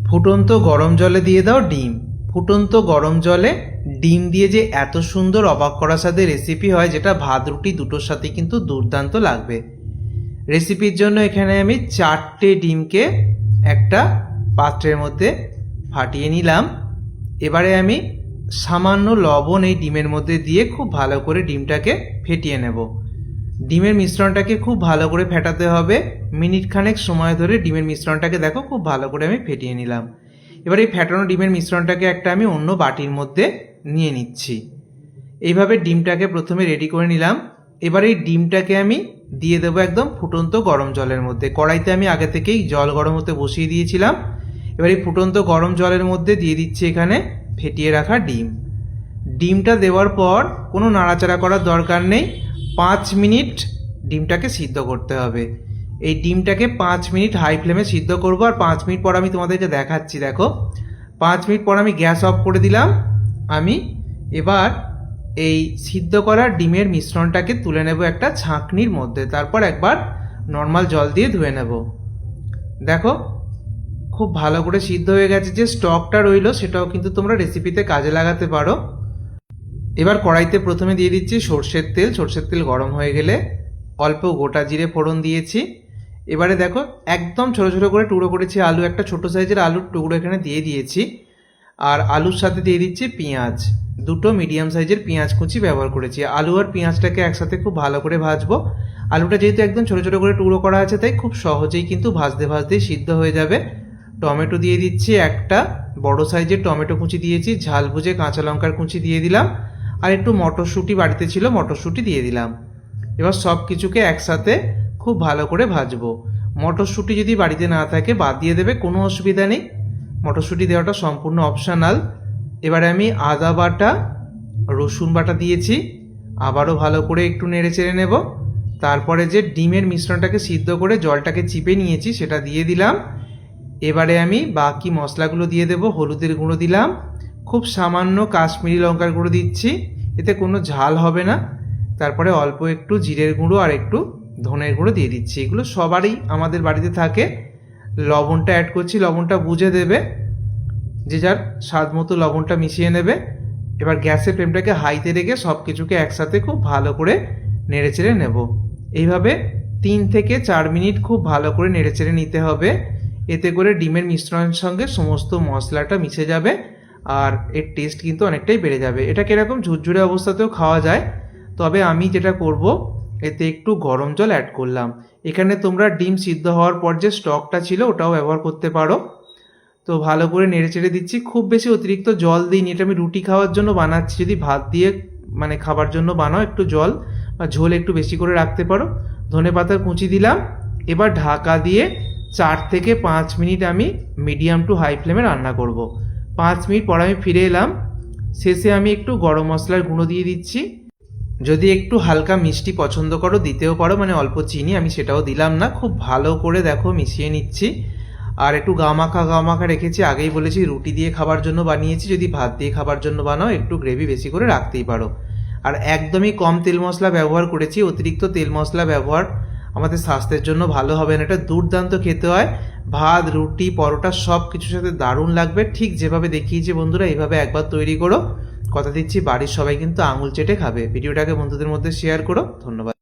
ফুটন্ত গরম জলে দিয়ে দাও ডিম। ফুটন্ত গরম জলে ডিম দিয়ে যে এত সুন্দর অবাক করা স্বাদের রেসিপি হয়, যেটা ভাত রুটি দুটোর সাথে কিন্তু দুর্দান্ত লাগবে। রেসিপির জন্য এখানে আমি 4টে ডিমকে একটা পাত্রের মধ্যে ফাটিয়ে নিলাম। এবারে আমি সামান্য লবণ এই ডিমের মধ্যে দিয়ে খুব ভালো করে ডিমটাকে ফেটিয়ে নেব। ডিমের মিশ্রণটাকে খুব ভালো করে ফেটাতে হবে। মিনিট খানেক সময় ধরে ডিমের মিশ্রণটাকে দেখো খুব ভালো করে আমি ফেটিয়ে নিলাম। এবার এই ফেটানো ডিমের মিশ্রণটাকে একটা আমি অন্য বাটির মধ্যে নিয়ে নিচ্ছি। এইভাবে ডিমটাকে প্রথমে রেডি করে নিলাম। এবার এই ডিমটাকে আমি দিয়ে দেবো একদম ফুটন্ত গরম জলের মধ্যে। কড়াইতে আমি আগে থেকেই জল গরম হতে বসিয়ে দিয়েছিলাম। এবার এই ফুটন্ত গরম জলের মধ্যে দিয়ে দিচ্ছি এখানে ফেটিয়ে রাখা ডিম। ডিমটা দেওয়ার পর কোনো নাড়াচাড়া করার দরকার নেই। 5 মিনিট ডিমটাকে সিদ্ধ করতে হবে। এই ডিমটাকে 5 মিনিট হাই ফ্লেমে সিদ্ধ করব। আর 5 মিনিট পর আমি তোমাদেরকে দেখাচ্ছি। দেখো 5 মিনিট পর আমি গ্যাস অফ করে দিলাম। আমি এবার এই সিদ্ধ করা ডিমের মিশ্রণটাকে তুলে নেব একটা ছাঁকনির মধ্যে। তারপর একবার নর্মাল জল দিয়ে ধুয়ে নেব। দেখো খুব ভালো করে সিদ্ধ হয়ে গেছে। যে স্টকটা রইলো সেটাও কিন্তু তোমরা রেসিপিতে কাজে লাগাতে পারো। এবার কড়াইতে প্রথমে দিয়ে দিচ্ছি সর্ষের তেল। সর্ষের তেল গরম হয়ে গেলে অল্প গোটা জিরে ফোড়ন দিয়েছি। এবারে দেখো একদম ছোটো ছোটো করে টুকরো করেছি আলু, একটা ছোটো সাইজের আলুর টুকরো এখানে দিয়ে দিয়েছি। আর আলুর সাথে দিয়ে দিচ্ছি পেঁয়াজ, দুটো মিডিয়াম সাইজের পেঁয়াজ কুচি ব্যবহার করেছি। আলু আর পেঁয়াজটাকে একসাথে খুব ভালো করে ভাজবো। আলুটা যেহেতু একদম ছোটো ছোটো করে টুকরো করা আছে, তাই খুব সহজেই কিন্তু ভাজতে ভাজতেই সিদ্ধ হয়ে যাবে। টমেটো দিয়ে দিচ্ছি, একটা বড় সাইজের টমেটো কুচি দিয়েছি। ঝাল বুঝে কাঁচা লঙ্কার কুচি দিয়ে দিলাম। আর একটু মটরশুঁটি বাড়িতে ছিল, মটরশুঁটি দিয়ে দিলাম। এবার সব কিছুকে একসাথে খুব ভালো করে ভাজবো। মটরশুঁটি যদি বাড়িতে না থাকে বাদ দিয়ে দেবে, কোনো অসুবিধা নেই। মটরশুঁটি দেওয়াটা সম্পূর্ণ অপশনাল। এবারে আমি আদা বাটা, রসুন বাটা দিয়েছি। আবারও ভালো করে একটু নেড়ে চেড়ে নেব। তারপরে যে ডিমের মিশ্রণটাকে সিদ্ধ করে জলটাকে চিপে নিয়েছি সেটা দিয়ে দিলাম। এবারে আমি বাকি মশলাগুলো দিয়ে দেব। হলুদের গুঁড়ো দিলাম, খুব সামান্য কাশ্মীরি লঙ্কার গুঁড়ো দিচ্ছি, এতে কোনো ঝাল হবে না। তারপরে অল্প একটু জিরের গুঁড়ো আর একটু ধনের গুঁড়ো দিয়ে দিচ্ছি। এগুলো সবারই আমাদের বাড়িতে থাকে। লবণটা অ্যাড করছি, লবণটা বুঝে দেবে, যে যার স্বাদ মতো লবণটা মিশিয়ে নেবে। এবার গ্যাসের ফ্লেমটাকে হাইতে রেখে সব কিছুকে একসাথে খুব ভালো করে নেড়ে চেড়ে নেব। এইভাবে 3 থেকে 4 মিনিট খুব ভালো করে নেড়ে চেড়ে নিতে হবে। এতে করে ডিমের মিশ্রণের সঙ্গে সমস্ত মশলাটা মিশে যাবে আর এর টেস্ট কিন্তু অনেকটাই বেড়ে যাবে। এটাকে এরকম ঝুরঝুরে অবস্থাতেও খাওয়া যায়, তবে আমি যেটা করব এতে একটু গরম জল অ্যাড করলাম। এখানে তোমরা ডিম সিদ্ধ হওয়ার পর যে স্টকটা ছিল ওটাও ব্যবহার করতে পারো। তো ভালো করে নেড়ে চেড়ে দিচ্ছি। খুব বেশি অতিরিক্ত জল দিইনি, এটা আমি রুটি খাওয়ার জন্য বানাচ্ছি। যদি ভাত দিয়ে খাবার জন্য বানাও, একটু জল বা ঝোল একটু বেশি করে রাখতে পারো। ধনেপাতার কুচি দিলাম। এবার ঢাকা দিয়ে 4 থেকে 5 মিনিট আমি মিডিয়াম টু হাই ফ্লেমে রান্না করব। 5 মিনিট পর আমি ফিরে এলাম। শেষে আমি একটু গরম মশলার গুঁড়ো দিয়ে দিচ্ছি। যদি একটু হালকা মিষ্টি পছন্দ করো দিতেও পারো, অল্প চিনি, আমি সেটাও দিলাম না। খুব ভালো করে দেখো মিশিয়ে নিচ্ছি। আর একটু গামাখা রেখেছি, আগেই বলেছি রুটি দিয়ে খাবার জন্য বানিয়েছি। যদি ভাত দিয়ে খাবার জন্য বানাও একটু গ্রেভি বেশি করে রাখতেই পারো। আর একদমই কম তেল মশলা ব্যবহার করেছি। অতিরিক্ত তেল মশলা ব্যবহার আমাদের স্বাস্থ্যের জন্য ভালো হবে না। এটা দুর্দান্ত খেতে হয়, ভাত রুটি পরোটা সব কিছুর সাথে দারুণ লাগবে। ঠিক যেভাবে দেখিয়েছি বন্ধুরা, এইভাবে একবার তৈরি করো। কথা দিচ্ছি বাড়ির সবাই কিন্তু আঙুল চেটে খাবে। ভিডিওটাকে বন্ধুদের মধ্যে শেয়ার করো। ধন্যবাদ।